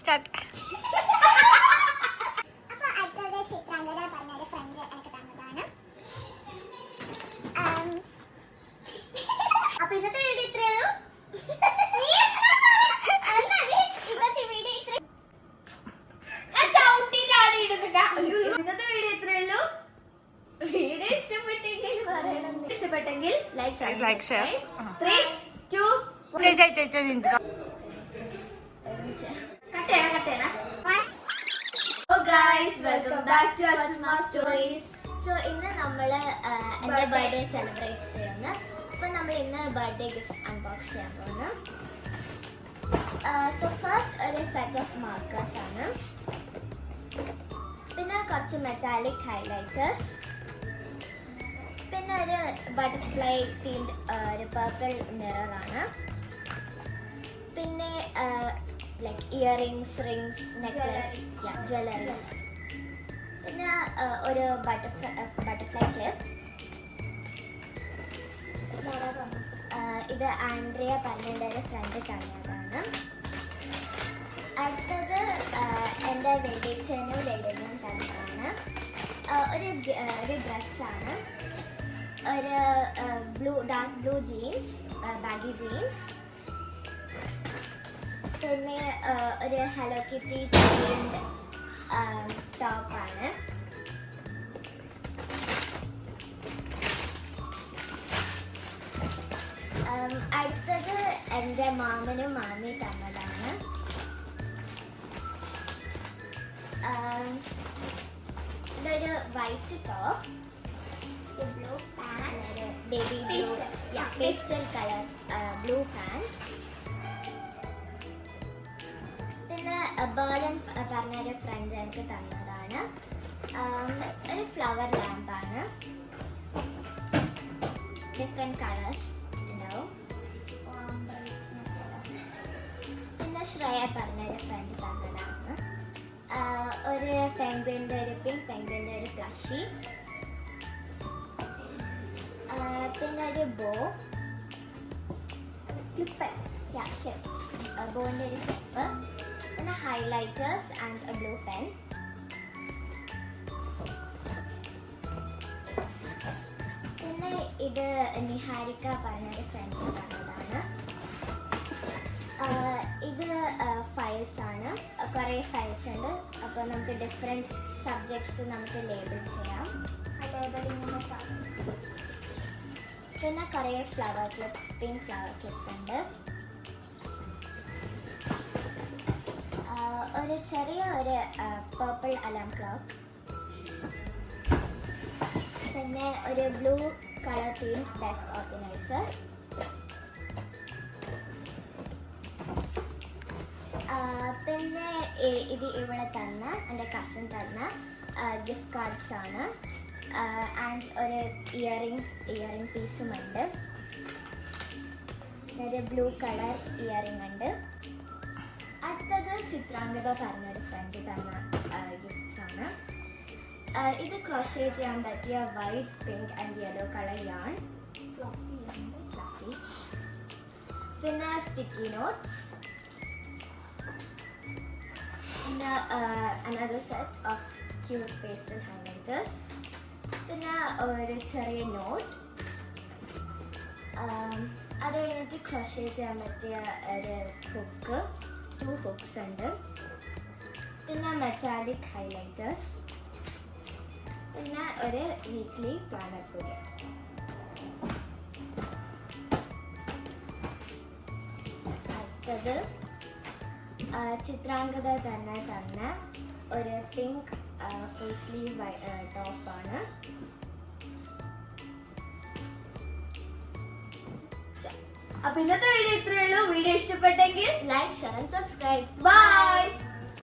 Start. അപ്പൊ ഇന്നത്തെ video ഇത്രയുള്ളൂ. ഇന്നത്തെ വീഡിയോ ഇത്രയുള്ളൂ. വീഡിയോ ഇഷ്ടപ്പെട്ടെങ്കിൽ like share 3 2 കട്ടേണ. So guys, welcome back to Achuma Stories. So ഇന്ന് നമ്മൾ എൻ്റെ ബർത്ത്ഡേ സെലിബ്രേറ്റ് ചെയ്യുന്നു. അപ്പോൾ നമ്മൾ ഇന്ന് ബർത്ത്ഡേ ഗിഫ്റ്റ് അൺബോക്സ് ചെയ്യാൻ പോകുന്നു. സോ ഫസ്റ്റ് ഒരു സെറ്റ് ഓഫ് മാർക്കേഴ്സ് ആണ്, പിന്നെ കുറച്ച് മെറ്റാലിക് ഹൈലൈറ്റേഴ്സ്, പിന്നെ ഒരു ബട്ടർഫ്ലൈ തീംഡ് ഒരു പർപ്പിൾ മിററാണ്, പിന്നെ like earrings, rings, necklace, jewelleries, പിന്നെ ഒരു ബട്ടർഫ്ലൈ ക്ലിപ്പ്. ഇത് ആൻഡ്രിയ പറഞ്ഞതിൻ്റെ ഒരു ഫ്രണ്ട് തന്നതാണ്. അടുത്തത് എൻ്റെ വെള്ളിച്ചനും വെള്ളിനും തന്നതാണ്. ഒരു ഡ്രസ്സാണ്, ഒരു dark blue jeans, baggy jeans, പിന്നെ ഒരു ഹലോ കിറ്റി തീംഡ് ടോപ്പാണ്. അടുത്തത് എൻ്റെ മാമനും മാമി തന്നതാണ്. ഇതൊരു white top, blue pant, baby blue pastel colour blue pant. പിന്നെ ബേർലൻ പറഞ്ഞൊരു ഫ്രണ്ട് എനിക്ക് തന്നതാണ്. ഒരു ഫ്ലവർ ലാമ്പാണ്, ഡിഫറെൻറ്റ് കളേഴ്സ് ഉണ്ടാവും. പിന്നെ ശ്രേയ പറഞ്ഞൊരു ഫ്രണ്ട് തന്നതാണ്. ഒരു പെൻഗ്വിൻ്റെ ഒരു പിങ്ക് പെൻഗ്വിൻ്റെ ഒരു പ്ലഷി, പിന്നെ ഒരു ബോ, ബോൻ്റെ ഒരു ക്ലിപ്പ്, പിന്നെ highlighters and A blue pen. പിന്നെ ഇത് നിഹാരിക പറഞ്ഞൊരു ഫ്രണ്ട് തന്നതാണ്. ഇത് ഫയൽസ് ആണ്, കുറേ ഫയൽസ് ഉണ്ട്. അപ്പോൾ നമുക്ക് ഡിഫറെൻറ്റ് സബ്ജക്ട്സ് നമുക്ക് ലേബിൾ ചെയ്യാം. പിന്നെ കുറേ flower clips, pink flower clips ഉണ്ട്. ഒരു ചെറിയ ഒരു പർപ്പിൾ അലാം ക്ലോക്ക്, പിന്നെ ഒരു blue colour theme desk organiser, പിന്നെ ഇത് ഇവിടെ തന്ന എൻ്റെ കസിൻ തന്ന ഗിഫ്റ്റ് കാർഡ്സ് ആണ്. ആൻഡ് ഒരു ഇയറിംഗ് പീസുമുണ്ട്, ഒരു ബ്ലൂ കളർ ഇയറിംഗ് ഉണ്ട്. അടുത്തത് ചിത്രാംഗത പറഞ്ഞൊരു ഫ്രണ്ട് തന്ന ഗിഫ്റ്റ്സ് ആണ്. ഇത് ക്രോഷേ ചെയ്യാൻ പറ്റിയ white, pink and yellow colour yarn, fluffy. പിന്നെ സ്റ്റിക്കി നോട്ട്സ്, പിന്നെ another set of cute pastel highlighters, പിന്നെ ഒരു ചെറിയ നോട്ട്. അത് കഴിഞ്ഞിട്ട് ക്രോഷേ ചെയ്യാൻ പറ്റിയ ഒരു ഹുക്ക്, 2 ഹുക്സ് ഉണ്ട്, പിന്നെ മെറ്റാലിക് ഹൈലൈറ്റേഴ്സ്, പിന്നെ ഒരു വീക്ക്ലി പ്ലാനർ കൂടി. അടുത്തത് ചിത്രാംഗത തന്നെ തന്ന ഒരു പിങ്ക് ഫുൾ സ്ലീവ് ടോപ്പാണ്. അപ്പൊ ഇന്നത്തെ വീഡിയോ ഇത്രയേ ഉള്ളൂ. വീഡിയോ ഇഷ്ടപ്പെട്ടെങ്കിൽ like, share and subscribe. By.